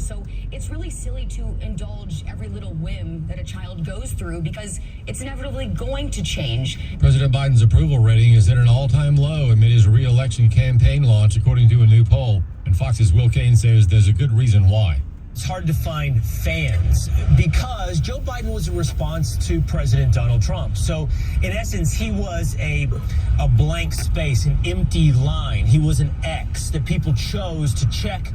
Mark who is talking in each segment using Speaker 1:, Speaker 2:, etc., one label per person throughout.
Speaker 1: So it's really silly to indulge every little whim that a child goes through because it's inevitably going to change.
Speaker 2: President Biden's approval rating is at an all-time low amid his re-election campaign launch, according to a new poll. And Fox's Will Cain says there's a good reason why.
Speaker 3: It's hard to find fans because Joe Biden was a response to President Donald Trump. So, in essence, he was a blank space, an empty line. He was an X that people chose to check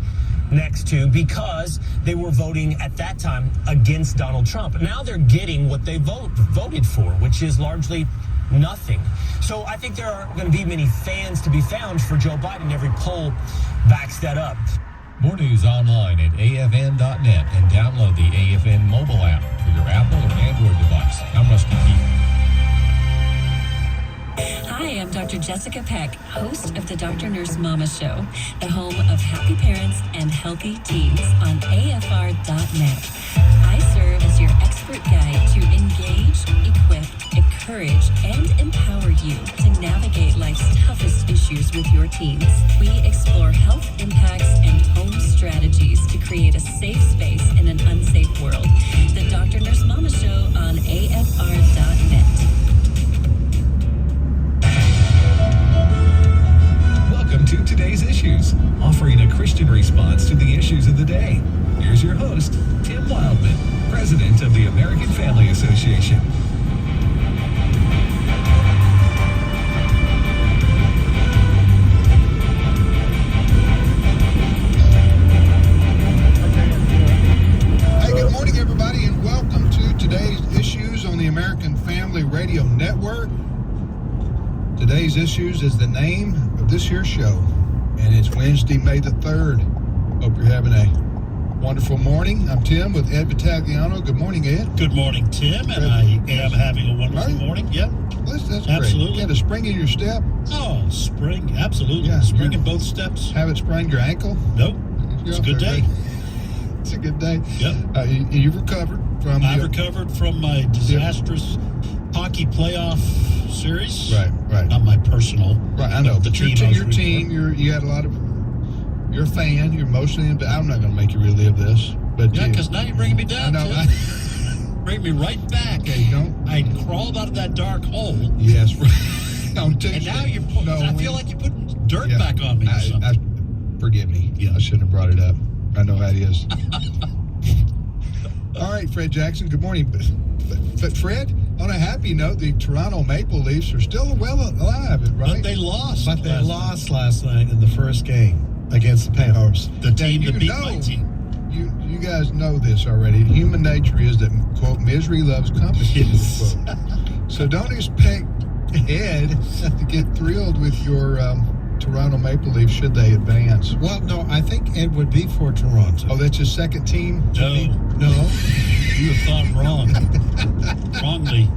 Speaker 3: next to because they were voting at that time against Donald Trump. Now they're getting what they voted for, which is largely nothing. So I think there aren't going to be many fans to be found for Joe Biden. Every poll backs that up.
Speaker 2: More news online at afn.net and download the AFN mobile app for your Apple or Android device. I'm Rusty Keith.
Speaker 4: Hi, I'm Dr. Jessica Peck, host of the Dr. Nurse Mama Show, the home of happy parents and healthy teens on AFR.net. I serve as your expert guide to engage, equip, encourage, and empower you to navigate life's toughest issues with your teens. We explore health impacts and home strategies to create a safe space in an unsafe world. The Dr. Nurse Mama Show on AFR.net.
Speaker 5: Welcome to Today's Issues, offering a Christian response to the issues of the day. Here's your host, Tim Wildman, President of the American Family Association.
Speaker 6: Hey, good morning, everybody, and welcome to Today's Issues on the American Family Radio Network. Today's Issues is the name of this year's show, and it's Wednesday, May the 3rd. Hope you're having a wonderful morning. I'm Tim with Ed Vitagliano. Good morning, Ed.
Speaker 7: Good morning, Tim, and I am having a wonderful morning. Yep.
Speaker 6: That's
Speaker 7: Absolutely.
Speaker 6: great. You had a spring in your step?
Speaker 7: Oh, spring. Absolutely.
Speaker 6: Yeah,
Speaker 7: spring in both steps.
Speaker 6: Haven't sprained your ankle?
Speaker 7: Nope. It's a good day.
Speaker 6: It's a good day.
Speaker 7: Yep.
Speaker 6: You've recovered from...
Speaker 7: I've recovered from my disastrous hockey playoff series.
Speaker 6: Right.
Speaker 7: Not my personal.
Speaker 6: Right, I know.
Speaker 7: The
Speaker 6: But
Speaker 7: team.
Speaker 6: your team, you had a lot of... You're a fan. You're emotionally... I'm not going to make you relive this. But
Speaker 7: Yeah, because now you're bringing me down,
Speaker 6: I know.
Speaker 7: Tim. Bring me right back.
Speaker 6: Okay, don't...
Speaker 7: I crawled out of that dark hole.
Speaker 6: Yes. Don't take
Speaker 7: And now
Speaker 6: that.
Speaker 7: you're putting...
Speaker 6: No,
Speaker 7: I feel like you're putting dirt back on me or something.
Speaker 6: Forgive me.
Speaker 7: Yeah.
Speaker 6: I shouldn't have brought it up. I know how it is. All right, Fred Jackson, good morning. But Fred, on a happy note, the Toronto Maple Leafs are still well alive, right?
Speaker 7: But they lost.
Speaker 8: But they lost last night in the first game against the Panthers.
Speaker 7: The team that beat my team.
Speaker 6: You guys know this already. Human nature is that, quote, misery loves company,
Speaker 7: Yes.
Speaker 6: quote. So don't expect Ed to get thrilled with your Toronto Maple Leafs should they advance.
Speaker 8: Well, no, I think Ed would be for Toronto.
Speaker 6: Oh, that's his second team?
Speaker 7: No. You have thought wrong. Wrongly.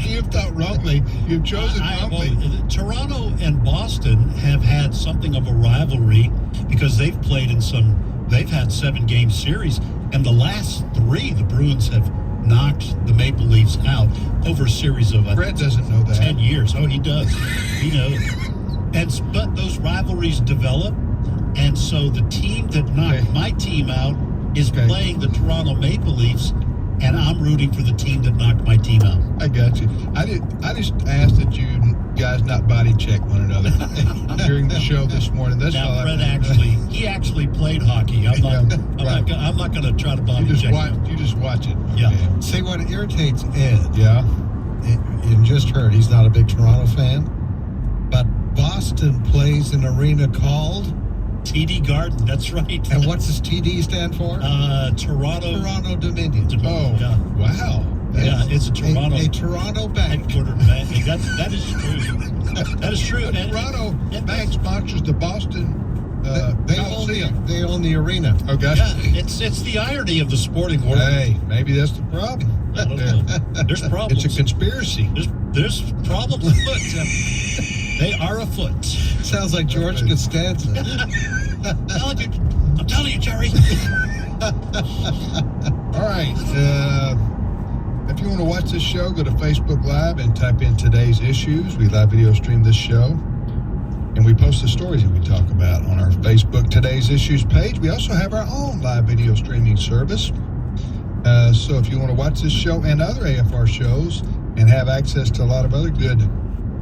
Speaker 6: You've thought wrongly. You've chosen wrongly.
Speaker 7: Toronto and Boston have had something of a rivalry because they've played in they've had 7-game series, and the last 3, the Bruins have knocked the Maple Leafs out over a series of
Speaker 6: Fred doesn't know that.
Speaker 7: 10 years. Oh, he does. He knows. But those rivalries develop, and so the team that knocked my team out is playing the Toronto Maple Leafs, and I'm rooting for the team that knocked my team out.
Speaker 6: I got you. I just asked that you guys not body check one another during the show this morning. That's all.
Speaker 7: Now, Fred actually played hockey. I'm not going to try to body check.
Speaker 6: You just watch it.
Speaker 7: Yeah.
Speaker 6: Okay.
Speaker 8: See, what irritates Ed,
Speaker 6: Yeah.
Speaker 8: you just heard he's not a big Toronto fan, but Boston plays an arena called...
Speaker 7: TD Garden, that's right.
Speaker 8: And what's this TD stand for?
Speaker 7: Toronto
Speaker 8: Dominion.
Speaker 6: Oh,
Speaker 7: yeah.
Speaker 6: Wow.
Speaker 7: Yeah, it's a Toronto.
Speaker 8: A Toronto bank.
Speaker 7: Headquartered bank. That is true. That is true.
Speaker 6: The Toronto Bank sponsors the Boston Coliseum.
Speaker 8: They own the arena.
Speaker 6: Oh, gosh.
Speaker 7: Yeah, it's the irony of the sporting world.
Speaker 6: Hey, maybe that's the problem.
Speaker 7: I don't know. There's problems.
Speaker 6: It's a conspiracy.
Speaker 7: There's problems afoot. They are afoot.
Speaker 8: Sounds like George Costanza.
Speaker 7: I'm telling you, Jerry.
Speaker 6: All right. If you want to watch this show, go to Facebook Live and type in Today's Issues. We live video stream this show. And we post the stories that we talk about on our Facebook Today's Issues page. We also have our own live video streaming service. So if you want to watch this show and other AFR shows and have access to a lot of other good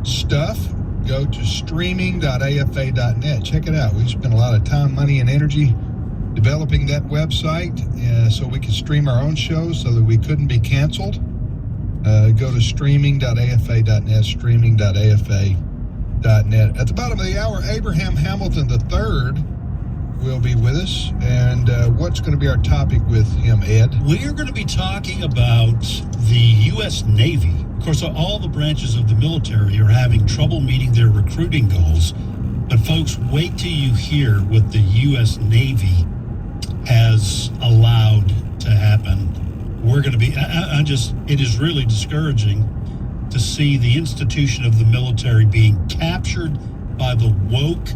Speaker 6: stuff, go to streaming.afa.net. Check it out. We spent a lot of time, money, and energy developing that website so we could stream our own shows so that we couldn't be canceled. Go to streaming.afa.net, streaming.afa.net. At the bottom of the hour, Abraham Hamilton III will be with us. And what's going to be our topic with him, Ed?
Speaker 7: We are going to be talking about the U.S. Navy. Of course, all the branches of the military are having trouble meeting their recruiting goals. But folks, wait till you hear what the U.S. Navy has allowed to happen. We're going to be, it is really discouraging to see the institution of the military being captured by the woke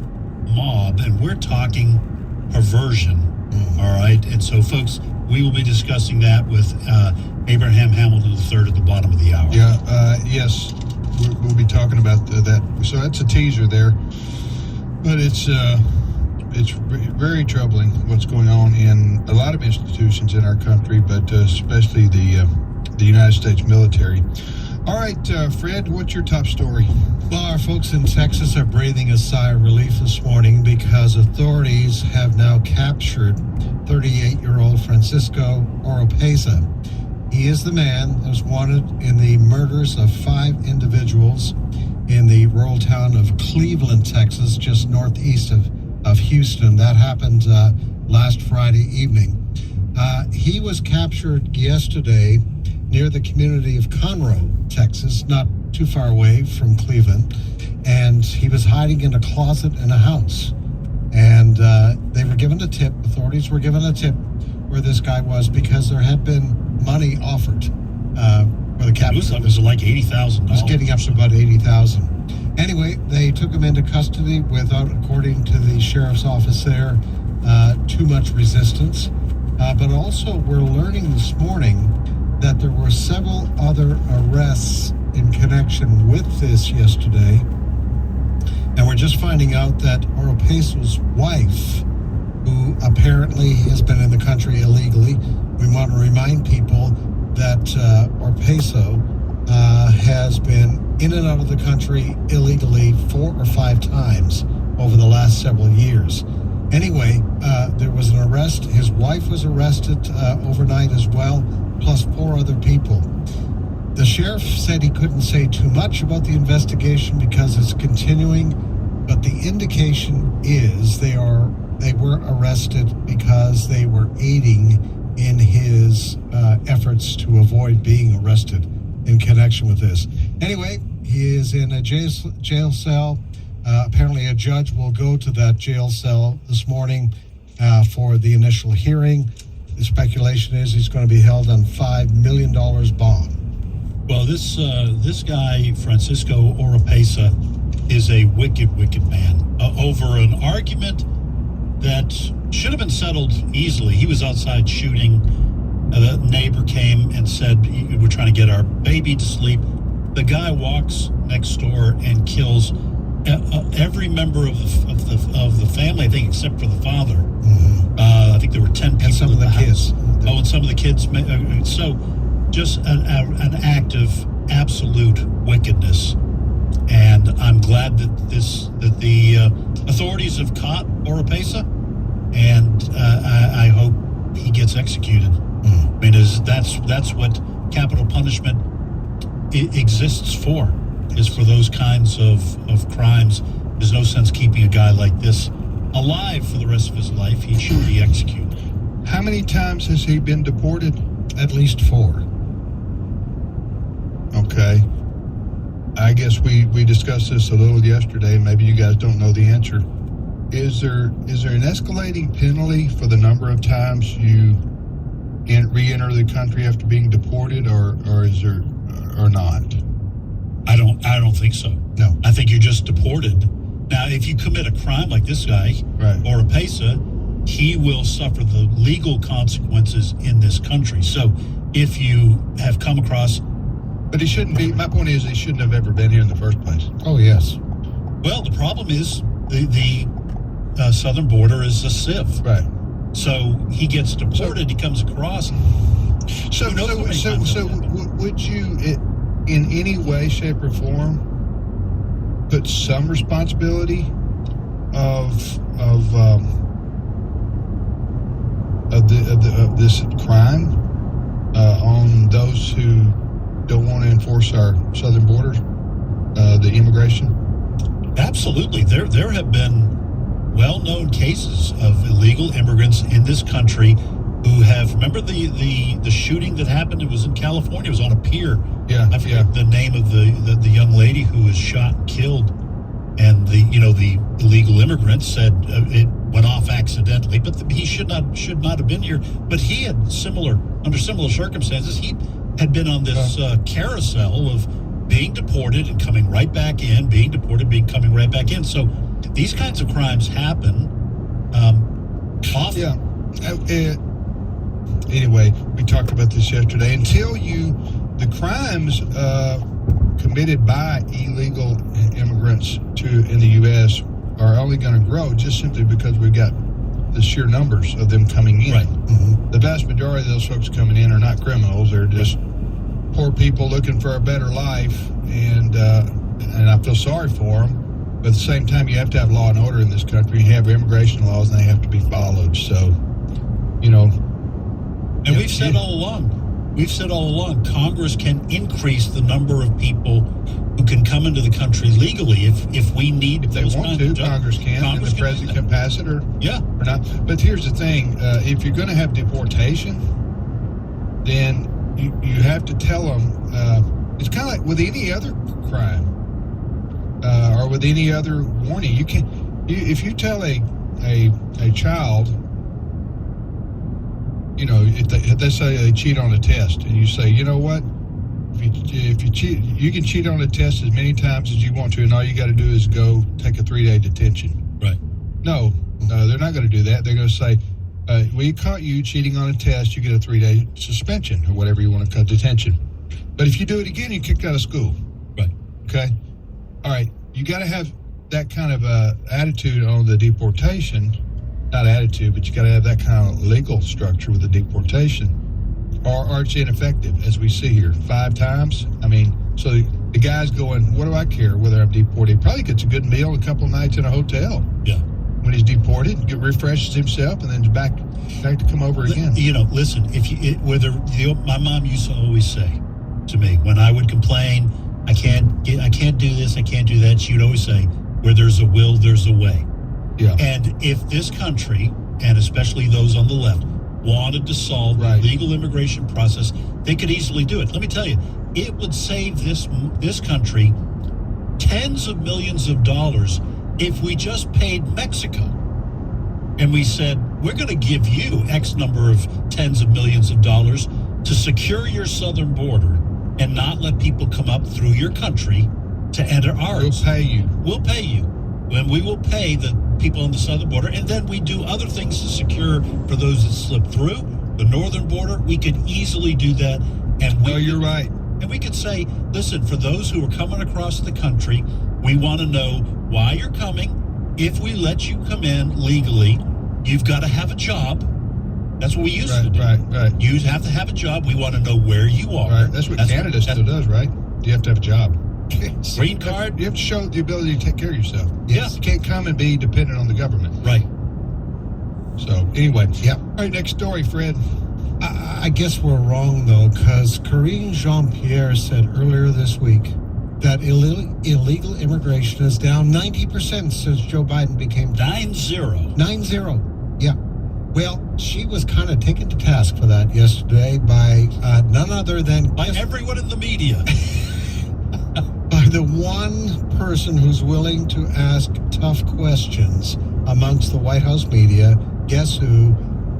Speaker 7: mob. And we're talking perversion. All right. And so, folks, we will be discussing that with Abraham Hamilton III at the bottom of the hour.
Speaker 6: Yeah, yes, we'll be talking about that. So that's a teaser there. But it's very troubling what's going on in a lot of institutions in our country, but especially the United States military. All right, Fred, what's your top story?
Speaker 8: Well, our folks in Texas are breathing a sigh of relief this morning because authorities have now captured 38-year-old Francisco Oropesa. He is the man that was wanted in the murders of 5 individuals in the rural town of Cleveland, Texas, just northeast of Houston. That happened last Friday evening. He was captured yesterday near the community of Conroe, Texas, not too far away from Cleveland, and he was hiding in a closet in a house. And they were given a tip, authorities were given a tip where this guy was because there had been money offered for the capture.
Speaker 7: It was like $80,000.
Speaker 8: It was getting up to about $80,000. Anyway, they took him into custody without, according to the sheriff's office there, too much resistance. But also, we're learning this morning that there were several other arrests in connection with this yesterday. And we're just finding out that Oropesa's wife, who apparently has been in the country illegally, we want to remind people that Oropesa has been in and out of the country illegally 4 or 5 times over the last several years. Anyway, there was an arrest. His wife was arrested overnight as well, plus 4 other people. The sheriff said he couldn't say too much about the investigation because it's continuing, but the indication is they were arrested because they were aiding in his efforts to avoid being arrested in connection with this. Anyway, he is in a jail cell. Apparently a judge will go to that jail cell this morning for the initial hearing. The speculation is he's going to be held on $5 million bond.
Speaker 7: Well, this guy, Francisco Oropesa, is a wicked, wicked man. Over an argument that should have been settled easily. He was outside shooting. The neighbor came and said, "We're trying to get our baby to sleep." The guy walks next door and kills every member of the family, I think, except for the father. Mm-hmm. I think there were 10 people.
Speaker 8: And some of the kids.
Speaker 7: Oh, and some of the kids. So, just an act of absolute wickedness. And I'm glad that the authorities have caught Oropesa, and I hope he gets executed. I mean, that's what capital punishment exists for, is for those kinds of crimes. There's no sense keeping a guy like this alive for the rest of his life. He should be executed.
Speaker 6: How many times has he been deported?
Speaker 8: At least 4.
Speaker 6: Okay. I guess we discussed this a little yesterday. Maybe you guys don't know the answer. Is there an escalating penalty for the number of times you re-enter the country after being deported, or is there, or not?
Speaker 7: I don't think so.
Speaker 8: No.
Speaker 7: I think you're just deported. Now, if you commit a crime like this guy,
Speaker 6: right,
Speaker 7: Oropesa, he will suffer the legal consequences in this country. So if you have come across...
Speaker 6: But he shouldn't be, my point is he shouldn't have ever been here in the first place.
Speaker 8: Oh, yes.
Speaker 7: Well, the problem is the southern border is a sieve.
Speaker 6: Right.
Speaker 7: So he gets deported. He comes across.
Speaker 6: So
Speaker 7: Who knows how many times that happened?
Speaker 6: would you, in any way, shape, or form, put some responsibility of this crime on those who don't want to enforce our southern border, the immigration?
Speaker 7: Absolutely. There have been well-known cases of illegal immigrants in this country who have, remember the shooting that happened? It was in California. It was on a pier.
Speaker 6: Yeah,
Speaker 7: I forget the name of the young lady who was shot and killed. And the illegal immigrant said it went off accidentally, but he should not have been here. But he had under similar circumstances, he had been on this carousel of being deported and coming right back in, being deported, coming right back in. So these kinds of crimes happen often.
Speaker 6: Yeah. Anyway, we talked about this yesterday. The crimes committed by illegal immigrants in the U.S. are only going to grow just simply because we've got the sheer numbers of them coming in.
Speaker 7: Right.
Speaker 6: Mm-hmm. The vast majority of those folks coming in are not criminals. They're just poor people looking for a better life, and I feel sorry for them. But at the same time, you have to have law and order in this country. You have immigration laws, and they have to be followed. So,
Speaker 7: And we've said all along, Congress can increase the number of people who can come into the country legally if we need.
Speaker 6: If they want to, Congress can, and the president can pass it or not. But here's the thing: if you're going to have deportation, then you have to tell them. It's kind of like with any other crime or with any other warning. You can, if you tell a child, if they say they cheat on a test, and you say, you know what, if you cheat, you can cheat on a test as many times as you want to, and all you got to do is go take a 3-day detention.
Speaker 7: Right.
Speaker 6: No, they're not going to do that. They're going to say, we caught you cheating on a test, you get a 3-day suspension or whatever you want to call detention. But if you do it again, you're kicked out of school.
Speaker 7: Right.
Speaker 6: Okay. All right. You got to have that kind of attitude on the deportation. Not attitude, but you got to have that kind of legal structure with the deportation, or it's ineffective, as we see here 5 times. I mean, so the guy's going, what do I care whether I'm deported? He probably gets a good meal, a couple of nights in a hotel.
Speaker 7: Yeah.
Speaker 6: When he's deported, refreshes himself, and then back to come over again.
Speaker 7: Listen, my mom used to always say to me when I would complain, I can't do this, I can't do that. She would always say, where there's a will, there's a way.
Speaker 6: Yeah.
Speaker 7: And if this country, and especially those on the left, wanted to solve the legal immigration process, they could easily do it. Let me tell you, it would save this country tens of millions of dollars if we just paid Mexico. And we said, we're going to give you X number of tens of millions of dollars to secure your southern border and not let people come up through your country to enter ours. We'll pay you. When we will pay the people on the southern border, and then we do other things to secure for those that slip through the northern border. We could easily do that. And
Speaker 6: you're right.
Speaker 7: And we could say, listen, for those who are coming across the country, we want to know why you're coming. If we let you come in legally, you've got to have a job. That's what we used to do.
Speaker 6: Right.
Speaker 7: You have to have a job. We want to know where you are.
Speaker 6: Right. That's what Canada still does, right? You have to have a job.
Speaker 7: Green card.
Speaker 6: You have to show the ability to take care of yourself.
Speaker 7: Yeah.
Speaker 6: You can't come and be dependent on the government.
Speaker 7: Right.
Speaker 6: So, anyway. Yeah. All right, next story, Fred.
Speaker 8: I guess we're wrong, though, because Karine Jean-Pierre said earlier this week that illegal immigration is down 90% since Joe Biden became
Speaker 7: 9-0.
Speaker 8: 9-0. Yeah. Well, she was kind of taken to task for that yesterday by none other than...
Speaker 7: By everyone in the media.
Speaker 8: By the one person who's willing to ask tough questions amongst the White House media. Guess who?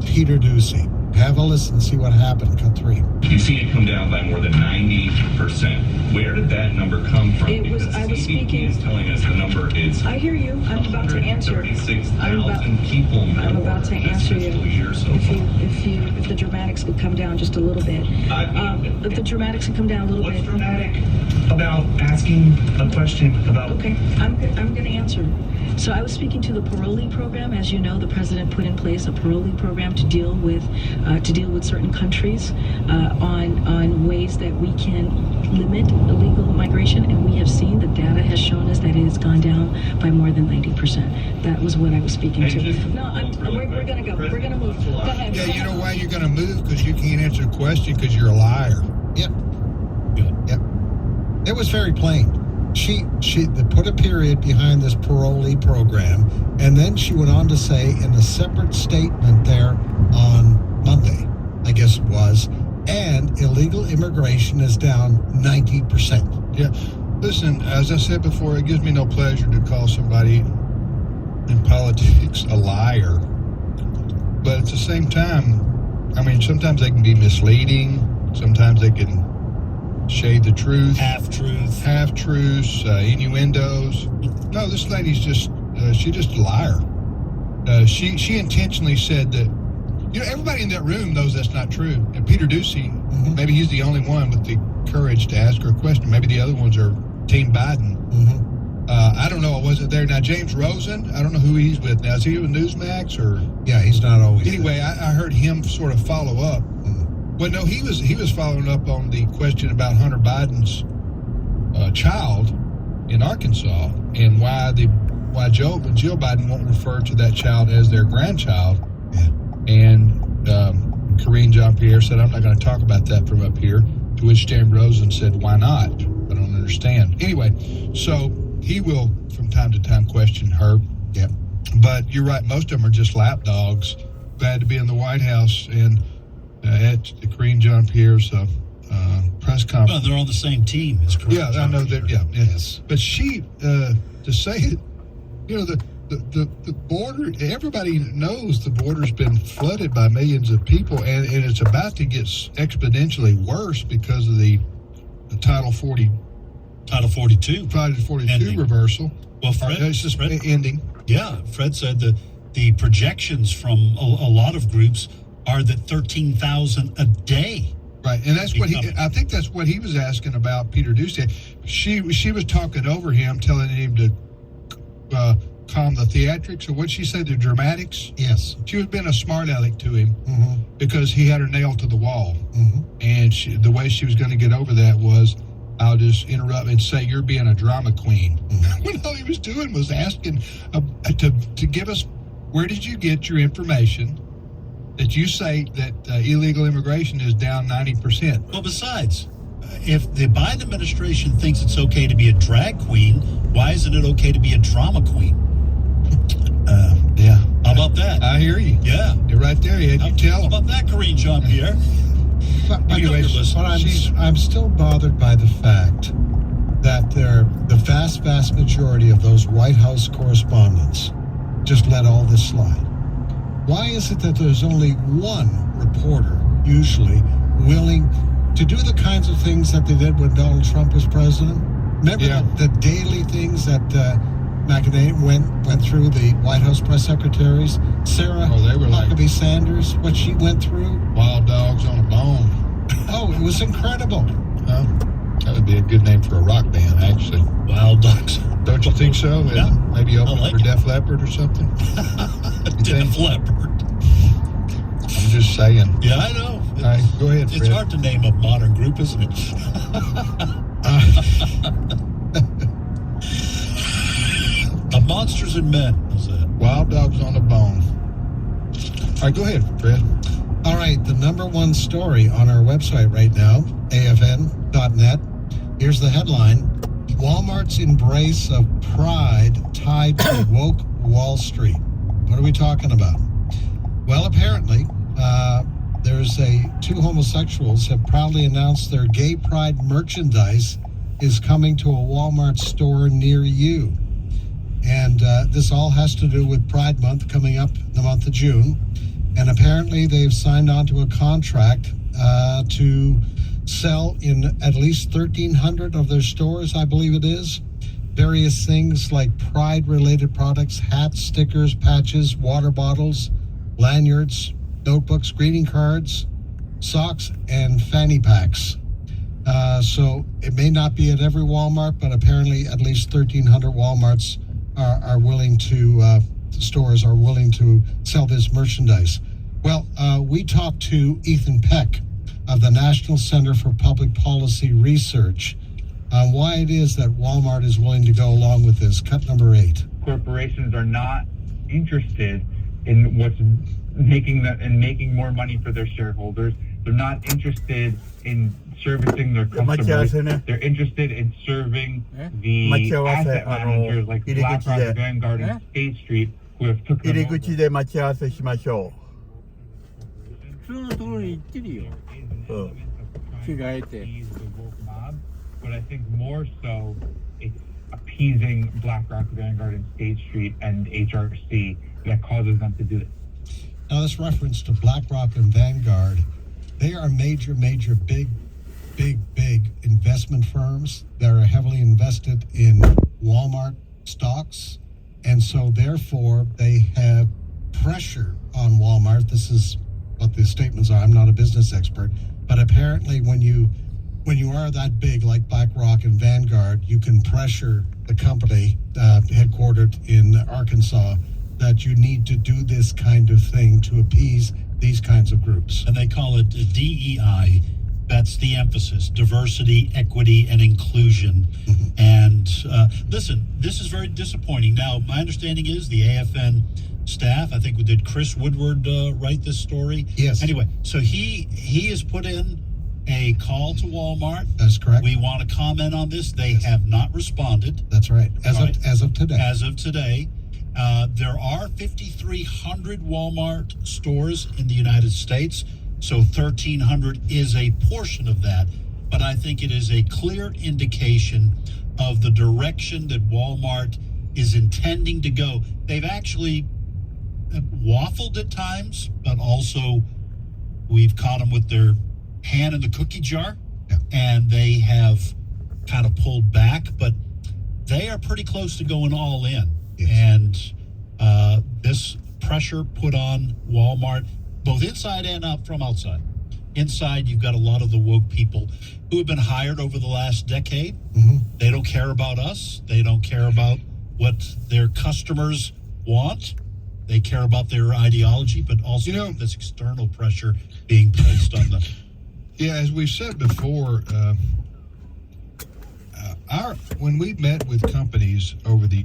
Speaker 8: Peter Doocy. Have a listen and see what happened. Cut 3.
Speaker 9: You've seen it come down by more than 90%. Where did that number come from?
Speaker 10: I was speaking.
Speaker 9: Is telling us the number is.
Speaker 10: I hear you. I'm about to answer.
Speaker 9: 36,000 people more.
Speaker 10: I'm about to answer you.
Speaker 9: Year so far.
Speaker 10: If the dramatics would come down just a little bit. If the dramatics would come down a little bit.
Speaker 9: What's dramatic about about asking a question about.
Speaker 10: Okay, I'm going to answer. So I was speaking to the parolee program. As you know, the president put in place a parolee program to deal with certain countries on ways that we can limit illegal migration, and we have seen the data has shown us that it has gone down by more than 90%. That was what I was speaking to. No, we're going to go. We're going to move. Go ahead.
Speaker 6: Yeah, you know why you're going to move? Because you can't answer the question because you're a liar.
Speaker 8: Yep. Yep. It was very plain. She put a period behind this parolee program, and then she went on to say in a separate statement there on Monday, I guess it was, and illegal immigration is down 90%.
Speaker 6: Yeah. Listen, as I said before, it gives me no pleasure to call somebody in politics a liar. But at the same time, I mean, sometimes they can be misleading. Sometimes they can shade the truth. Half-truths, innuendos. No, this lady's just a liar. She intentionally said that, you know, everybody in that room knows that's not true. And Peter Doocy, maybe he's the only one with the courage to ask her a question. Maybe the other ones are Team Biden. I don't know. I wasn't there. Now, James Rosen, I don't know who he's with now. Is he with Newsmax or?
Speaker 8: Yeah, he's not always.
Speaker 6: Anyway, I heard him sort of follow up. Well, no, he was following up on the question about Hunter Biden's child in Arkansas and why Jill Biden won't refer to that child as their grandchild.
Speaker 8: Yeah.
Speaker 6: And Karine Jean-Pierre said, "I'm not going to talk about that from up here." To which James Rosen said, "Why not? I don't understand." Anyway, so he will from time to time question her.
Speaker 8: Yep.
Speaker 6: But you're right. Most of them are just lapdogs. Glad to be in the White House and at Karine Jean-Pierre's press conference.
Speaker 7: Well, they're on the same team as Karine
Speaker 6: Yeah, I know that. Yeah,
Speaker 8: Yes.
Speaker 6: But she, to say it, you know, the border. Everybody knows the border's been flooded by millions of people, and it's about to get exponentially worse because of the Title 42
Speaker 7: Ending.
Speaker 6: reversal.
Speaker 7: Well, Fred,
Speaker 6: It's just
Speaker 7: Fred,
Speaker 6: ending.
Speaker 7: yeah, Fred said that the projections from a lot of groups are that 13,000 a day.
Speaker 6: Right, and that's what I think that's what he was asking about Peter Doocy. She was talking over him, telling him to calm the theatrics, or what she said, the dramatics.
Speaker 8: Yes.
Speaker 6: She was being a smart aleck to him because he had her nailed to the wall. And the way she was going to get over that was, I'll just interrupt and say, "You're being a drama queen." When all he was doing was asking to give us, where did you get your information that you say that illegal immigration is down 90%?
Speaker 7: Well, besides, if the Biden administration thinks it's okay to be a drag queen, why isn't it okay to be a drama queen?
Speaker 6: Yeah.
Speaker 7: How about that?
Speaker 6: I hear you.
Speaker 7: Yeah.
Speaker 6: You're right there. You
Speaker 7: How
Speaker 6: tell him.
Speaker 7: about that, Karine Jean-Pierre?
Speaker 8: But
Speaker 6: Anyways,
Speaker 8: I'm still bothered by the fact that the vast majority of those White House correspondents just let all this slide. Why is it that there's only one reporter usually willing to do the kinds of things that they did when Donald Trump was president? Remember the daily things that McEnany went through, the White House press secretaries? Sarah
Speaker 6: they were like
Speaker 8: Huckabee Sanders, what she went through?
Speaker 6: wild dogs on a bone.
Speaker 8: Oh, it was incredible.
Speaker 6: That would be a good name for a rock band, actually.
Speaker 7: Wild dogs.
Speaker 6: Don't you think so?
Speaker 7: Yeah.
Speaker 6: Maybe open
Speaker 7: like
Speaker 6: for
Speaker 7: it.
Speaker 6: Def Leppard or something?
Speaker 7: Def Leppard.
Speaker 6: I'm just saying.
Speaker 7: Yeah, I know.
Speaker 6: All right, go ahead,
Speaker 7: It's
Speaker 6: Fred.
Speaker 7: hard to name a modern group, isn't it? Monsters and Men. Is that?
Speaker 6: Wild dogs on a bone. All right, go ahead, Fred.
Speaker 8: All right, the number one story on our website right now, afn.net. Here's the headline: Walmart's embrace of pride tied to woke Wall Street. What are we talking about? Well, apparently, there's two homosexuals have proudly announced their gay pride merchandise is coming to a Walmart store near you. And this all has to do with Pride Month coming up in the month of June. And apparently they've signed on to a contract to sell in at least 1,300 of their stores, I believe it is, various things like Pride-related products, hats, stickers, patches, water bottles, lanyards, notebooks, greeting cards, socks, and fanny packs. So it may not be at every Walmart, but apparently at least 1,300 Walmarts are willing to, stores are willing to sell this merchandise. Well, we talked to Ethan Peck of the National Center for Public Policy Research on why it is that Walmart is willing to go along with this. Cut number 8.
Speaker 11: Corporations are not interested in what's making more money for their shareholders. They're not interested in servicing their customers. They're interested in serving the asset managers like BlackRock, Vanguard, and State Street, who have took them over.
Speaker 12: 待ち合わせしましょう。普通のところに行ってるよ。着替えて。
Speaker 11: But I think more so, it's appeasing BlackRock, Vanguard, and State Street and HRC that causes them to do this.
Speaker 8: Now, this reference to BlackRock and Vanguard, they are major, big investment firms that are heavily invested in Walmart stocks. And so, therefore, they have pressure on Walmart. This is what the statements are. I'm not a business expert. But apparently, when you are that big like BlackRock and Vanguard, you can pressure the company headquartered in Arkansas that you need to do this kind of thing to appease these kinds of groups.
Speaker 7: And they call it DEI. That's the emphasis: diversity, equity, and inclusion. And listen, this is very disappointing. Now, my understanding is the AFN staff, I think, did Chris Woodward write this story?
Speaker 8: Yes.
Speaker 7: Anyway, so he has put in a call to Walmart.
Speaker 8: That's correct.
Speaker 7: We want to comment on this. They have not responded.
Speaker 8: That's right. As of today.
Speaker 7: As of today. There are 5,300 Walmart stores in the United States, so 1,300 is a portion of that. But I think it is a clear indication of the direction that Walmart is intending to go. They've actually waffled at times, but also we've caught them with their hand in the cookie jar, and they have kind of pulled back, but they are pretty close to going all in.
Speaker 8: Yes.
Speaker 7: And this pressure put on Walmart, both inside and out from outside. Inside, you've got a lot of the woke people who have been hired over the last decade. They don't care about us. They don't care about what their customers want. They care about their ideology, but also this external pressure being placed on them.
Speaker 6: Yeah, as we've said before, when we've met with companies over the